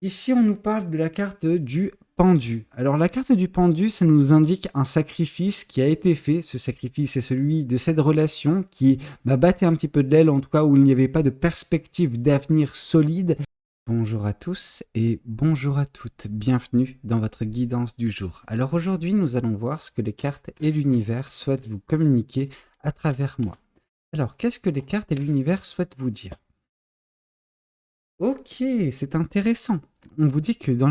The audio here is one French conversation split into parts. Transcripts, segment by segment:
Ici, on nous parle de la carte du pendu. Alors, la carte du pendu, ça nous indique un sacrifice qui a été fait. Ce sacrifice est celui de cette relation qui battait un petit peu de l'aile, en tout cas où il n'y avait pas de perspective d'avenir solide. Bonjour à tous et bonjour à toutes. Bienvenue dans votre guidance du jour. Alors aujourd'hui, nous allons voir ce que les cartes et l'univers souhaitent vous communiquer à travers moi. Alors, qu'est-ce que les cartes et l'univers souhaitent vous dire ? Ok, c'est intéressant. On vous dit que dans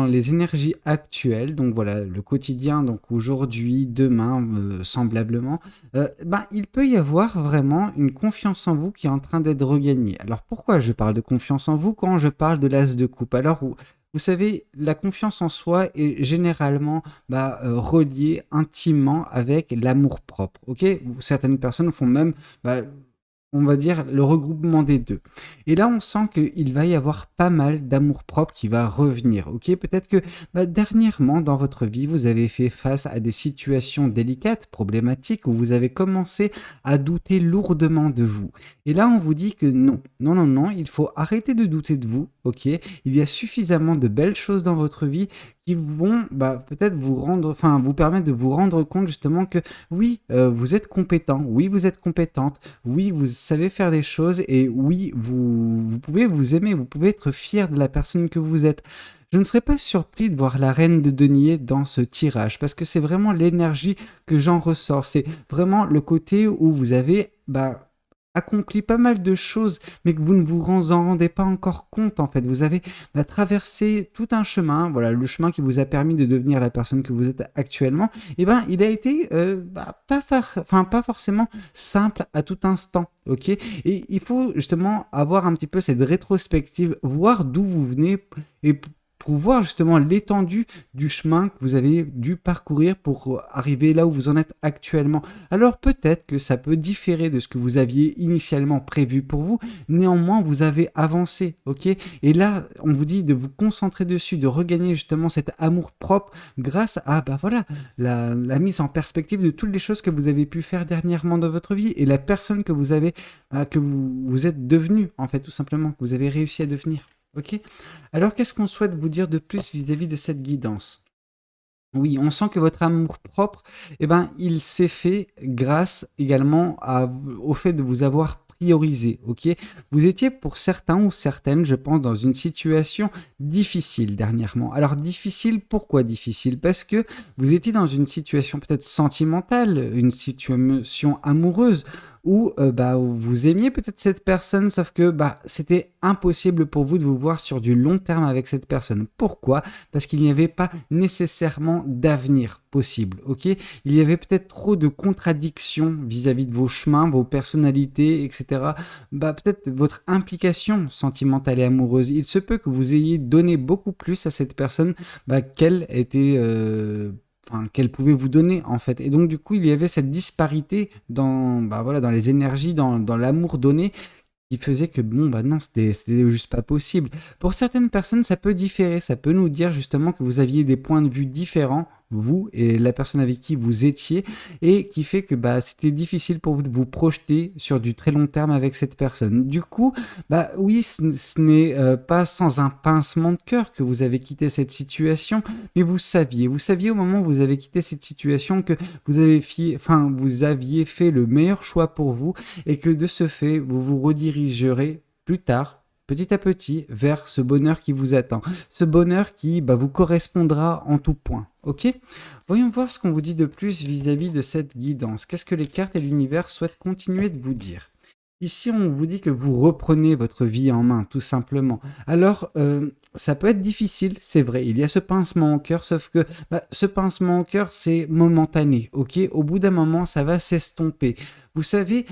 les énergies actuelles, donc voilà, le quotidien, donc aujourd'hui, demain, semblablement, il peut y avoir vraiment une confiance en vous qui est en train d'être regagnée. Alors pourquoi je parle de confiance en vous quand je parle de l'as de coupe? Alors, vous savez, la confiance en soi est généralement reliée intimement avec l'amour-propre. Ok, certaines personnes font même on va dire, le regroupement des deux. Et là, on sent qu'il va y avoir pas mal d'amour-propre qui va revenir. Ok, peut-être que dernièrement, dans votre vie, vous avez fait face à des situations délicates, problématiques, où vous avez commencé à douter lourdement de vous. Et là, on vous dit que non, non, non, non, il faut arrêter de douter de vous. Ok, il y a suffisamment de belles choses dans votre vie qui vont peut-être vous permettre de vous rendre compte justement que oui, vous êtes compétent, oui, vous êtes compétente, oui, vous savez faire des choses et oui, vous pouvez vous aimer, vous pouvez être fier de la personne que vous êtes. Je ne serais pas surpris de voir la reine de denier dans ce tirage parce que c'est vraiment l'énergie que j'en ressors. C'est vraiment le côté où vous avez accompli pas mal de choses mais que vous ne vous en rendez pas encore compte en fait. Vous avez traversé tout un chemin, voilà, le chemin qui vous a permis de devenir la personne que vous êtes actuellement. Il a été pas forcément simple à tout instant, ok. Et il faut justement avoir un petit peu cette rétrospective, voir d'où vous venez et pour voir justement l'étendue du chemin que vous avez dû parcourir pour arriver là où vous en êtes actuellement. Alors peut-être que ça peut différer de ce que vous aviez initialement prévu pour vous, néanmoins vous avez avancé, ok. Et là, on vous dit de vous concentrer dessus, de regagner justement cet amour propre grâce à la mise en perspective de toutes les choses que vous avez pu faire dernièrement dans votre vie et la personne que vous êtes devenu, en fait, tout simplement, que vous avez réussi à devenir. Ok. Alors, qu'est-ce qu'on souhaite vous dire de plus vis-à-vis de cette guidance? Oui, on sent que votre amour-propre, il s'est fait grâce également au fait de vous avoir priorisé, ok. Vous étiez pour certains ou certaines, je pense, dans une situation difficile dernièrement. Alors difficile, pourquoi difficile? Parce que vous étiez dans une situation peut-être sentimentale, une situation amoureuse, où vous aimiez peut-être cette personne, sauf que c'était impossible pour vous de vous voir sur du long terme avec cette personne. Pourquoi? Parce qu'il n'y avait pas nécessairement d'avenir possible, ok. Il y avait peut-être trop de contradictions vis-à-vis de vos chemins, vos personnalités, etc. Peut-être votre implication sentimentale et amoureuse. Il se peut que vous ayez donné beaucoup plus à cette personne qu'elle était... qu'elle pouvait vous donner en fait. Et donc du coup, il y avait cette disparité dans les énergies, dans l'amour donné qui faisait que non, c'était juste pas possible. Pour certaines personnes, ça peut différer, ça peut nous dire justement que vous aviez des points de vue différents, vous et la personne avec qui vous étiez, et qui fait que c'était difficile pour vous de vous projeter sur du très long terme avec cette personne. Du coup, oui, ce n'est pas sans un pincement de cœur que vous avez quitté cette situation, mais vous saviez au moment où vous avez quitté cette situation que vous aviez fait le meilleur choix pour vous et que de ce fait, vous vous redirigerez plus tard, petit à petit, vers ce bonheur qui vous attend. Ce bonheur qui vous correspondra en tout point. Ok ? Voyons voir ce qu'on vous dit de plus vis-à-vis de cette guidance. Qu'est-ce que les cartes et l'univers souhaitent continuer de vous dire ? Ici, on vous dit que vous reprenez votre vie en main, tout simplement. Alors, ça peut être difficile, c'est vrai. Il y a ce pincement au cœur, sauf que ce pincement au cœur, c'est momentané, ok ? Au bout d'un moment, ça va s'estomper. Vous savez,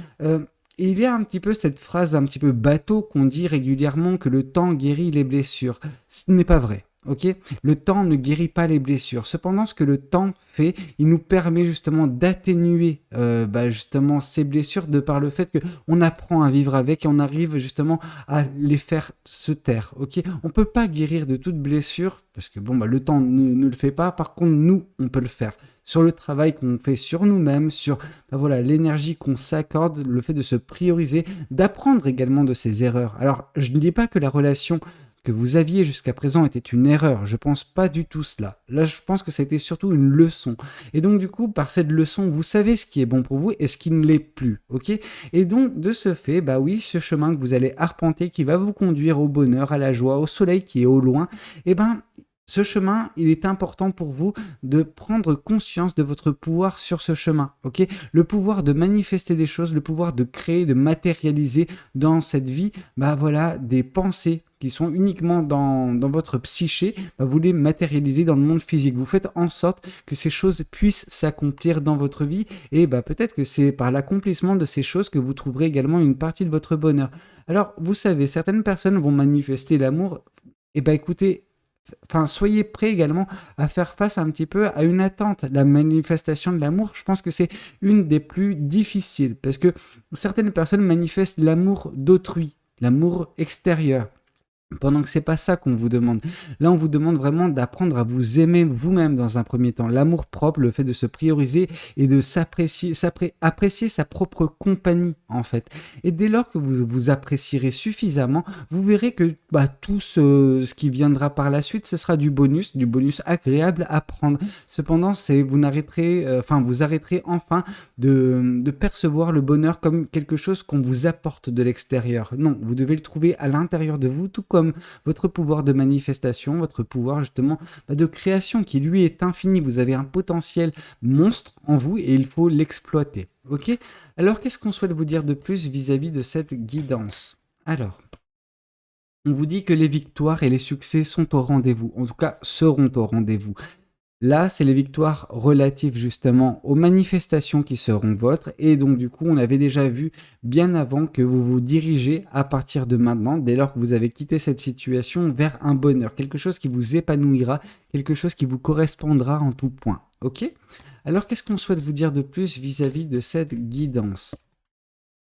il y a un petit peu cette phrase un petit peu bateau qu'on dit régulièrement que le temps guérit les blessures. Ce n'est pas vrai. Ok, le temps ne guérit pas les blessures. Cependant, ce que le temps fait, il nous permet justement d'atténuer justement ces blessures de par le fait que on apprend à vivre avec et on arrive justement à les faire se taire. Ok, on peut pas guérir de toute blessure parce que le temps ne le fait pas. Par contre, nous, on peut le faire sur le travail qu'on fait sur nous-mêmes, sur l'énergie qu'on s'accorde, le fait de se prioriser, d'apprendre également de ses erreurs. Alors, je ne dis pas que la relation que vous aviez jusqu'à présent était une erreur. Je pense pas du tout cela. Là, je pense que c'était surtout une leçon. Et donc, du coup, par cette leçon, vous savez ce qui est bon pour vous et ce qui ne l'est plus, ok? Et donc, de ce fait, bah oui, ce chemin que vous allez arpenter, qui va vous conduire au bonheur, à la joie, au soleil qui est au loin, eh ben, ce chemin, il est important pour vous de prendre conscience de votre pouvoir sur ce chemin, ok? Le pouvoir de manifester des choses, le pouvoir de créer, de matérialiser dans cette vie, bah voilà, des pensées qui sont uniquement dans votre psyché, bah vous les matérialisez dans le monde physique. Vous faites en sorte que ces choses puissent s'accomplir dans votre vie et bah peut-être que c'est par l'accomplissement de ces choses que vous trouverez également une partie de votre bonheur. Alors, vous savez, certaines personnes vont manifester l'amour, et bah écoutez, enfin, soyez prêts également à faire face un petit peu à une attente. La manifestation de l'amour, je pense que c'est une des plus difficiles parce que certaines personnes manifestent l'amour d'autrui, l'amour extérieur. Pendant que c'est pas ça qu'on vous demande. Là, on vous demande vraiment d'apprendre à vous aimer vous-même dans un premier temps. L'amour propre, le fait de se prioriser et de apprécier sa propre compagnie, en fait. Et dès lors que vous vous apprécierez suffisamment, vous verrez que bah, tout ce qui viendra par la suite, ce sera du bonus agréable à prendre. Cependant, vous arrêterez enfin de percevoir le bonheur comme quelque chose qu'on vous apporte de l'extérieur. Non, vous devez le trouver à l'intérieur de vous, tout comme votre pouvoir de manifestation, votre pouvoir justement de création qui lui est infini. Vous avez un potentiel monstre en vous et il faut l'exploiter. Ok? Alors qu'est-ce qu'on souhaite vous dire de plus vis-à-vis de cette guidance? Alors, on vous dit que les victoires et les succès sont au rendez-vous, en tout cas seront au rendez-vous. Là, c'est les victoires relatives justement aux manifestations qui seront vôtres. Et donc, du coup, on avait déjà vu bien avant que vous vous dirigez à partir de maintenant, dès lors que vous avez quitté cette situation, vers un bonheur, quelque chose qui vous épanouira, quelque chose qui vous correspondra en tout point. Ok? Alors, qu'est-ce qu'on souhaite vous dire de plus vis-à-vis de cette guidance?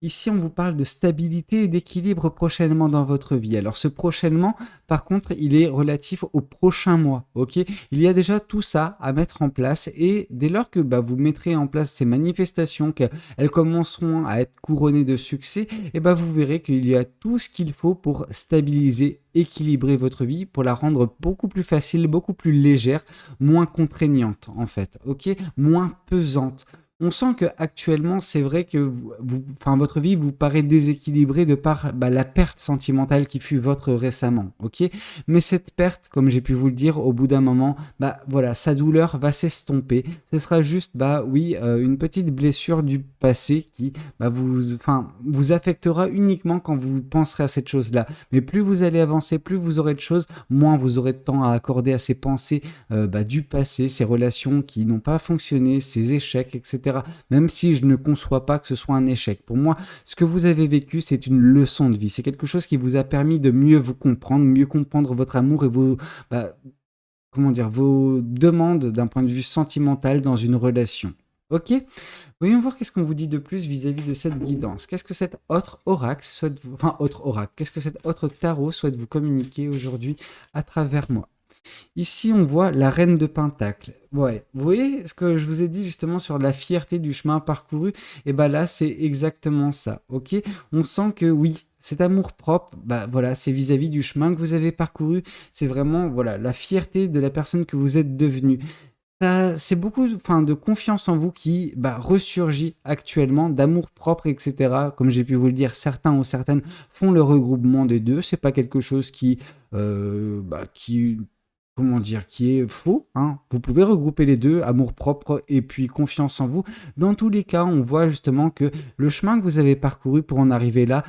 Ici, on vous parle de stabilité et d'équilibre prochainement dans votre vie. Alors, ce prochainement, par contre, il est relatif au prochain mois, ok? Il y a déjà tout ça à mettre en place et dès lors que bah, vous mettrez en place ces manifestations, qu'elles commenceront à être couronnées de succès, et bah, vous verrez qu'il y a tout ce qu'il faut pour stabiliser, équilibrer votre vie, pour la rendre beaucoup plus facile, beaucoup plus légère, moins contraignante en fait, ok? Moins pesante. On sent que actuellement, c'est vrai que votre vie vous paraît déséquilibrée de par bah, la perte sentimentale qui fut votre récemment, ok? Mais cette perte, comme j'ai pu vous le dire, au bout d'un moment, bah voilà, sa douleur va s'estomper. Ce sera juste, bah oui, une petite blessure du passé qui vous affectera uniquement quand vous penserez à cette chose-là. Mais plus vous allez avancer, plus vous aurez de choses, moins vous aurez de temps à accorder à ces pensées du passé, ces relations qui n'ont pas fonctionné, ces échecs, etc. Même si je ne conçois pas que ce soit un échec. Pour moi, ce que vous avez vécu, c'est une leçon de vie. C'est quelque chose qui vous a permis de mieux vous comprendre, mieux comprendre votre amour et vos demandes d'un point de vue sentimental dans une relation. Ok? Voyons voir qu'est-ce qu'on vous dit de plus vis-à-vis de cette guidance. Qu'est-ce que cet autre oracle qu'est-ce que cet autre tarot souhaite vous communiquer aujourd'hui à travers moi? Ici, on voit la reine de Pentacle. Ouais, vous voyez ce que je vous ai dit justement sur la fierté du chemin parcouru? Et ben là, c'est exactement ça, ok? On sent que oui, cet amour-propre, bah voilà, c'est vis-à-vis du chemin que vous avez parcouru. C'est vraiment, voilà, la fierté de la personne que vous êtes devenue. C'est beaucoup de confiance en vous qui ressurgit actuellement, d'amour propre, etc. Comme j'ai pu vous le dire, certains ou certaines font le regroupement des deux. C'est pas quelque chose qui comment dire, qui est faux, hein. Vous pouvez regrouper les deux, amour propre et puis confiance en vous. Dans tous les cas, on voit justement que le chemin que vous avez parcouru pour en arriver là,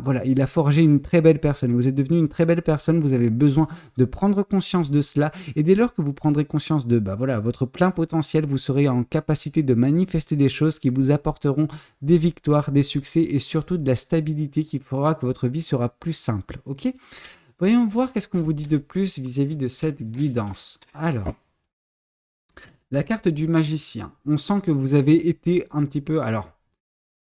voilà, il a forgé une très belle personne. Vous êtes devenu une très belle personne, vous avez besoin de prendre conscience de cela. Et dès lors que vous prendrez conscience de votre plein potentiel, vous serez en capacité de manifester des choses qui vous apporteront des victoires, des succès et surtout de la stabilité qui fera que votre vie sera plus simple. Ok? Voyons voir qu'est-ce qu'on vous dit de plus vis-à-vis de cette guidance. Alors, la carte du magicien. On sent que vous avez été un petit peu... Alors,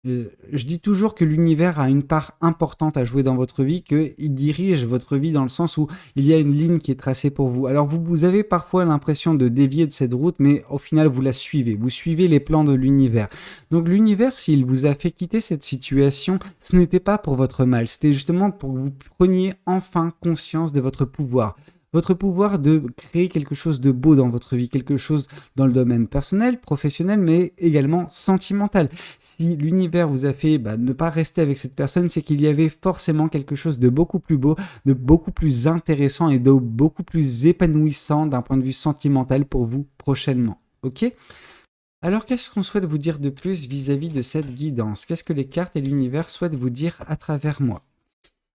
Je dis toujours que l'univers a une part importante à jouer dans votre vie, qu'il dirige votre vie dans le sens où il y a une ligne qui est tracée pour vous. Alors vous avez parfois l'impression de dévier de cette route, mais au final vous la suivez. Vous suivez les plans de l'univers. Donc l'univers, s'il vous a fait quitter cette situation, ce n'était pas pour votre mal. C'était justement pour que vous preniez enfin conscience de votre pouvoir. Votre pouvoir de créer quelque chose de beau dans votre vie, quelque chose dans le domaine personnel, professionnel, mais également sentimental. Si l'univers vous a fait ne pas rester avec cette personne, c'est qu'il y avait forcément quelque chose de beaucoup plus beau, de beaucoup plus intéressant et de beaucoup plus épanouissant d'un point de vue sentimental pour vous prochainement. Ok ? Alors qu'est-ce qu'on souhaite vous dire de plus vis-à-vis de cette guidance? Qu'est-ce que les cartes et l'univers souhaitent vous dire à travers moi?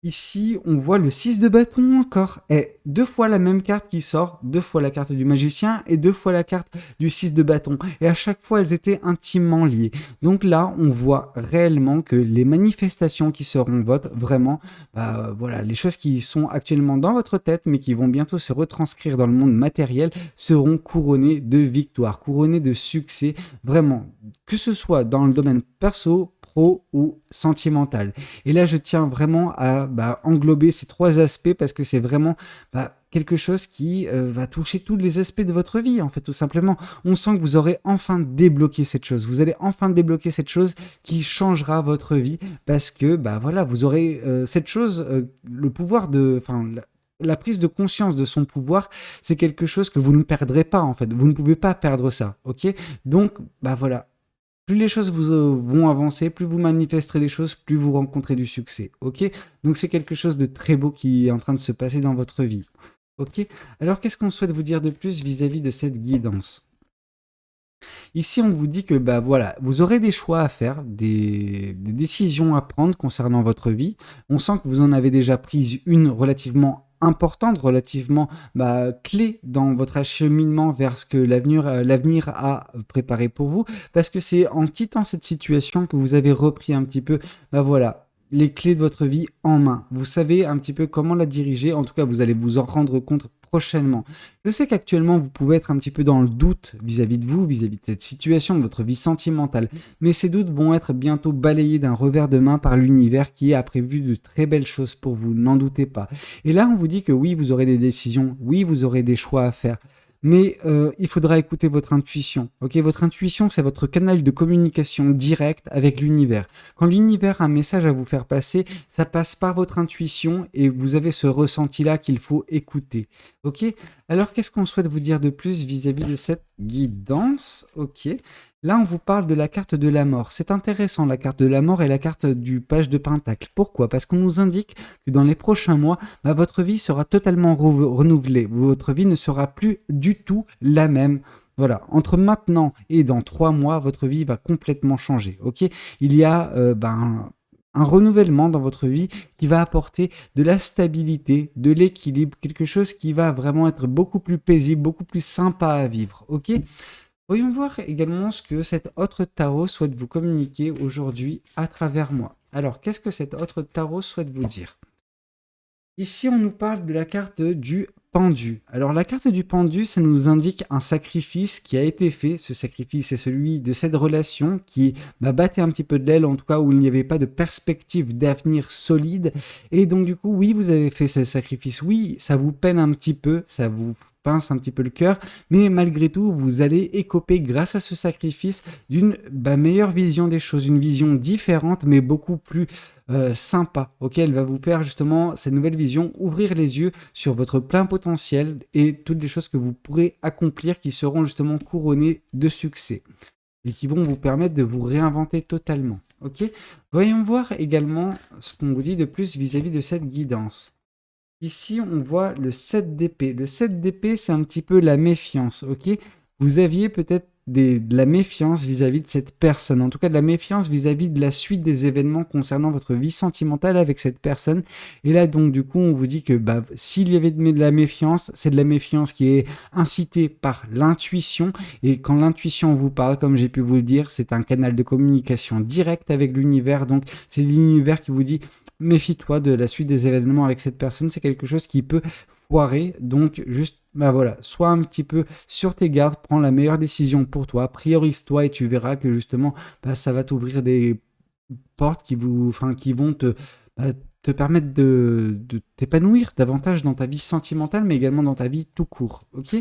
Ici, on voit le 6 de bâton encore. Et deux fois la même carte qui sort, deux fois la carte du magicien et deux fois la carte du 6 de bâton. Et à chaque fois, elles étaient intimement liées. Donc là, on voit réellement que les manifestations qui seront votre, vraiment, voilà, les choses qui sont actuellement dans votre tête, mais qui vont bientôt se retranscrire dans le monde matériel, seront couronnées de victoire, couronnées de succès, vraiment, que ce soit dans le domaine perso, pro ou sentimental. Et là, je tiens vraiment à englober ces trois aspects parce que c'est vraiment quelque chose qui va toucher tous les aspects de votre vie, en fait, tout simplement. On sent que vous aurez enfin débloqué cette chose. Vous allez enfin débloquer cette chose qui changera votre vie parce que, voilà, vous aurez cette chose, le pouvoir de... La prise de conscience de son pouvoir, c'est quelque chose que vous ne perdrez pas, en fait. Vous ne pouvez pas perdre ça, ok? Donc, voilà. Plus les choses vont avancer, plus vous manifesterez des choses, plus vous rencontrez du succès. Ok? Donc c'est quelque chose de très beau qui est en train de se passer dans votre vie. Ok? Alors qu'est-ce qu'on souhaite vous dire de plus vis-à-vis de cette guidance? Ici, on vous dit que voilà, vous aurez des choix à faire, des décisions à prendre concernant votre vie. On sent que vous en avez déjà prise une relativement importante, relativement clé dans votre acheminement vers ce que l'avenir a préparé pour vous, parce que c'est en quittant cette situation que vous avez repris un petit peu, voilà, les clés de votre vie en main. Vous savez un petit peu comment la diriger, en tout cas vous allez vous en rendre compte prochainement. Je sais qu'actuellement vous pouvez être un petit peu dans le doute vis-à-vis de vous, vis-à-vis de cette situation, de votre vie sentimentale, mais ces doutes vont être bientôt balayés d'un revers de main par l'univers qui a prévu de très belles choses pour vous, n'en doutez pas. Et là on vous dit que oui, vous aurez des décisions, oui, vous aurez des choix à faire, mais il faudra écouter votre intuition. Ok, votre intuition, c'est votre canal de communication direct avec l'univers. Quand l'univers a un message à vous faire passer, ça passe par votre intuition et vous avez ce ressenti-là qu'il faut écouter. Ok, alors qu'est-ce qu'on souhaite vous dire de plus vis-à-vis de cette guidance? Ok, là on vous parle de la carte de la mort. C'est intéressant, la carte de la mort et la carte du page de pentacle. Pourquoi? Parce qu'on nous indique que dans les prochains mois, votre vie sera totalement renouvelée. Votre vie ne sera plus du tout la même. Voilà, entre maintenant et dans 3 mois, votre vie va complètement changer. Ok, il y a un renouvellement dans votre vie qui va apporter de la stabilité, de l'équilibre, quelque chose qui va vraiment être beaucoup plus paisible, beaucoup plus sympa à vivre. Ok, voyons voir également ce que cet autre tarot souhaite vous communiquer aujourd'hui à travers moi. Alors, qu'est-ce que cet autre tarot souhaite vous dire? Ici, on nous parle de la carte du pendu. Alors, la carte du pendu, ça nous indique un sacrifice qui a été fait. Ce sacrifice est celui de cette relation qui battait un petit peu de l'aile, en tout cas où il n'y avait pas de perspective d'avenir solide. Et donc, du coup, oui, vous avez fait ce sacrifice. Oui, ça vous peine un petit peu, ça vous pince un petit peu le cœur, mais malgré tout, vous allez écoper grâce à ce sacrifice d'une meilleure vision des choses, une vision différente, mais beaucoup plus sympa, ok? Elle va vous faire justement cette nouvelle vision, ouvrir les yeux sur votre plein potentiel et toutes les choses que vous pourrez accomplir qui seront justement couronnées de succès et qui vont vous permettre de vous réinventer totalement, ok? Voyons voir également ce qu'on vous dit de plus vis-à-vis de cette guidance. Ici, on voit le 7 d'épée. Le 7 d'épée, c'est un petit peu la méfiance, ok? Vous aviez peut-être de la méfiance vis-à-vis de cette personne, en tout cas de la méfiance vis-à-vis de la suite des événements concernant votre vie sentimentale avec cette personne. Et là, donc, du coup, on vous dit que s'il y avait de la méfiance, c'est de la méfiance qui est incitée par l'intuition. Et quand l'intuition vous parle, comme j'ai pu vous le dire, c'est un canal de communication direct avec l'univers. Donc, c'est l'univers qui vous dit méfie-toi de la suite des événements avec cette personne, c'est quelque chose qui peut foirer, donc juste voilà, sois un petit peu sur tes gardes, prends la meilleure décision pour toi, priorise-toi et tu verras que justement ça va t'ouvrir des portes qui vont bah, te permettre de t'épanouir davantage dans ta vie sentimentale, mais également dans ta vie tout court. Ok?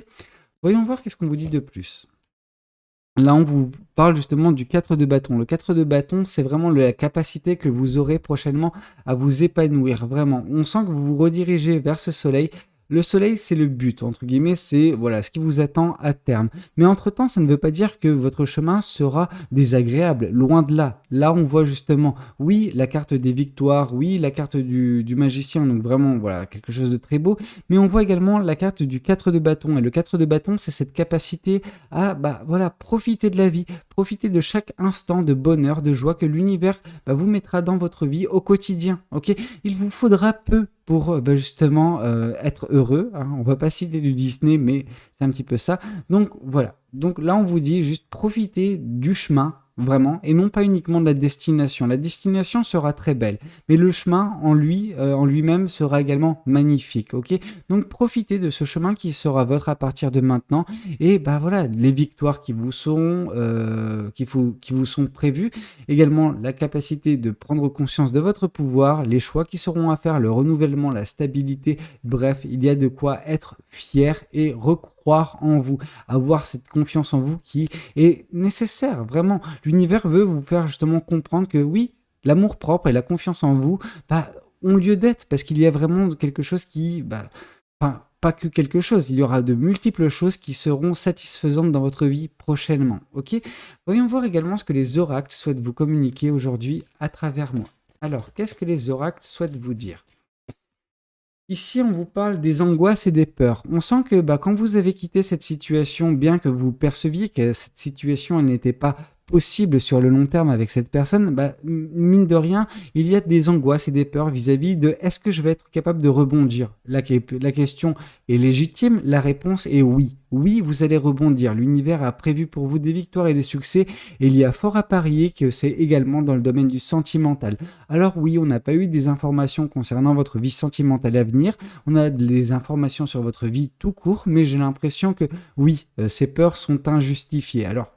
Voyons voir qu'est-ce qu'on vous dit de plus. Là, on vous parle justement du 4 de bâton. Le 4 de bâton, c'est vraiment la capacité que vous aurez prochainement à vous épanouir. Vraiment, on sent que vous vous redirigez vers ce soleil. Le soleil, c'est le but, entre guillemets, c'est voilà ce qui vous attend à terme. Mais entre-temps, ça ne veut pas dire que votre chemin sera désagréable. Loin de là. Là, on voit justement, oui, la carte des victoires, oui, la carte du magicien, donc vraiment, voilà, quelque chose de très beau. Mais on voit également la carte du 4 de bâton. Et le 4 de bâton, c'est cette capacité à bah, voilà, profiter de la vie, profiter de chaque instant de bonheur, de joie que l'univers vous mettra dans votre vie au quotidien. Ok, il vous faudra peu pour justement être heureux. Hein. On va pas citer du Disney, mais c'est un petit peu ça. Donc voilà. Donc là, on vous dit juste profitez du chemin, vraiment, et non pas uniquement de la destination. La destination sera très belle, mais le chemin en lui-même sera également magnifique. Ok, donc profitez de ce chemin qui sera votre à partir de maintenant. Et bah voilà, les victoires qui vous sont prévues, également la capacité de prendre conscience de votre pouvoir, les choix qui seront à faire, le renouvellement, la stabilité, bref, il y a de quoi être fier et recroire en vous, avoir cette confiance en vous qui est nécessaire, vraiment. L'univers veut vous faire justement comprendre que oui, l'amour propre et la confiance en vous ont lieu d'être, parce qu'il y a vraiment quelque chose qui... Enfin, pas que quelque chose, il y aura de multiples choses qui seront satisfaisantes dans votre vie prochainement. Ok? Voyons voir également ce que les oracles souhaitent vous communiquer aujourd'hui à travers moi. Alors, qu'est-ce que les oracles souhaitent vous dire? Ici, on vous parle des angoisses et des peurs. On sent que quand vous avez quitté cette situation, bien que vous perceviez que cette situation elle n'était pas possible sur le long terme avec cette personne, mine de rien, il y a des angoisses et des peurs vis-à-vis de est-ce que je vais être capable de rebondir? La question est légitime, la réponse est oui. Oui, vous allez rebondir. L'univers a prévu pour vous des victoires et des succès, et il y a fort à parier que c'est également dans le domaine du sentimental. Alors oui, on n'a pas eu des informations concernant votre vie sentimentale à venir, on a des informations sur votre vie tout court, mais j'ai l'impression que oui, ces peurs sont injustifiées. Alors,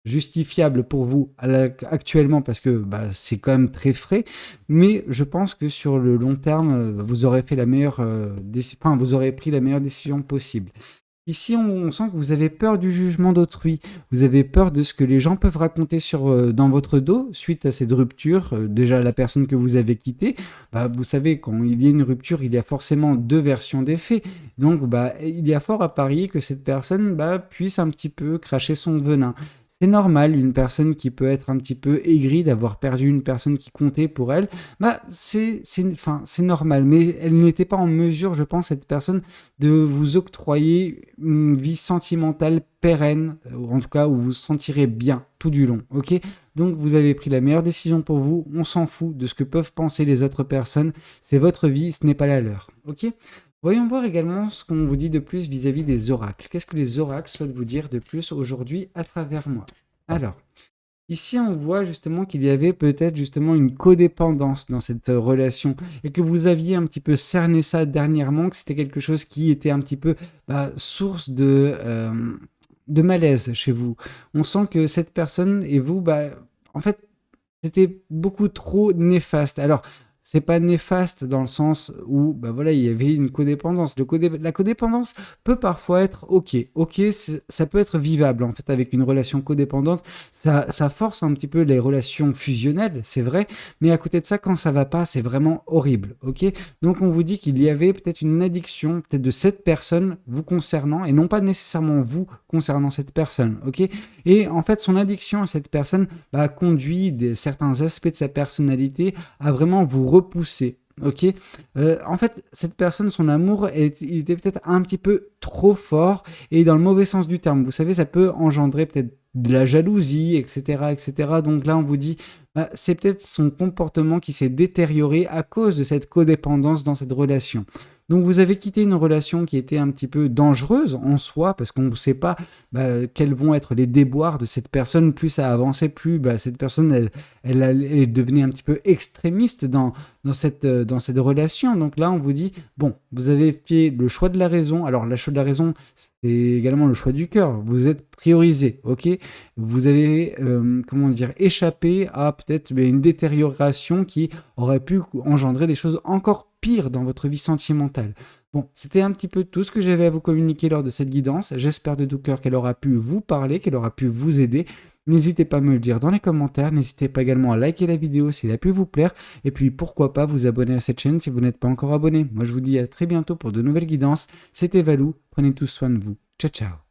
justifiable pour vous actuellement parce que c'est quand même très frais, mais je pense que sur le long terme, vous aurez fait vous aurez pris la meilleure décision possible. Ici, on sent que vous avez peur du jugement d'autrui, vous avez peur de ce que les gens peuvent raconter dans votre dos suite à cette rupture. Déjà, la personne que vous avez quittée, vous savez, quand il y a une rupture, il y a forcément deux versions des faits. Donc, il y a fort à parier que cette personne puisse un petit peu cracher son venin. C'est normal, une personne qui peut être un petit peu aigrie d'avoir perdu une personne qui comptait pour elle, c'est normal, mais elle n'était pas en mesure, je pense, cette personne, de vous octroyer une vie sentimentale pérenne, en tout cas où vous vous sentirez bien tout du long, ok? Donc vous avez pris la meilleure décision pour vous, on s'en fout de ce que peuvent penser les autres personnes, c'est votre vie, ce n'est pas la leur, ok? Voyons voir également ce qu'on vous dit de plus vis-à-vis des oracles. Qu'est-ce que les oracles souhaitent vous dire de plus aujourd'hui à travers moi? Alors, ici on voit justement qu'il y avait peut-être justement une codépendance dans cette relation et que vous aviez un petit peu cerné ça dernièrement, que c'était quelque chose qui était un petit peu source de malaise chez vous. On sent que cette personne et vous, en fait, c'était beaucoup trop néfaste. Alors, c'est pas néfaste dans le sens où, voilà, il y avait une codépendance. La codépendance peut parfois être ok. Ok, ça peut être vivable en fait avec une relation codépendante. Ça force un petit peu les relations fusionnelles, c'est vrai. Mais à côté de ça, quand ça va pas, c'est vraiment horrible. Ok. Donc on vous dit qu'il y avait peut-être une addiction, peut-être de cette personne vous concernant et non pas nécessairement vous concernant cette personne. Ok. Et en fait, son addiction à cette personne conduit certains aspects de sa personnalité à vraiment vous repousser. Ok, en fait, cette personne, son amour, il était peut-être un petit peu trop fort et dans le mauvais sens du terme. Vous savez, ça peut engendrer peut-être de la jalousie, etc., etc. Donc là, on vous dit, c'est peut-être son comportement qui s'est détérioré à cause de cette codépendance dans cette relation. Donc vous avez quitté une relation qui était un petit peu dangereuse en soi, parce qu'on ne sait pas quels vont être les déboires de cette personne. Plus ça avançait, plus cette personne, elle devenait un petit peu extrémiste dans cette relation. Donc là, on vous dit, bon, vous avez fait le choix de la raison. Alors, le choix de la raison, c'est également le choix du cœur. Vous êtes priorisé, ok? Vous avez, comment dire, échappé à peut-être une détérioration qui aurait pu engendrer des choses encore pires dans votre vie sentimentale. Bon, c'était un petit peu tout ce que j'avais à vous communiquer lors de cette guidance. J'espère de tout cœur qu'elle aura pu vous parler, qu'elle aura pu vous aider. N'hésitez pas à me le dire dans les commentaires. N'hésitez pas également à liker la vidéo si elle a pu vous plaire. Et puis pourquoi pas vous abonner à cette chaîne si vous n'êtes pas encore abonné. Moi je vous dis à très bientôt pour de nouvelles guidances. C'était Valou. Prenez tous soin de vous. Ciao ciao.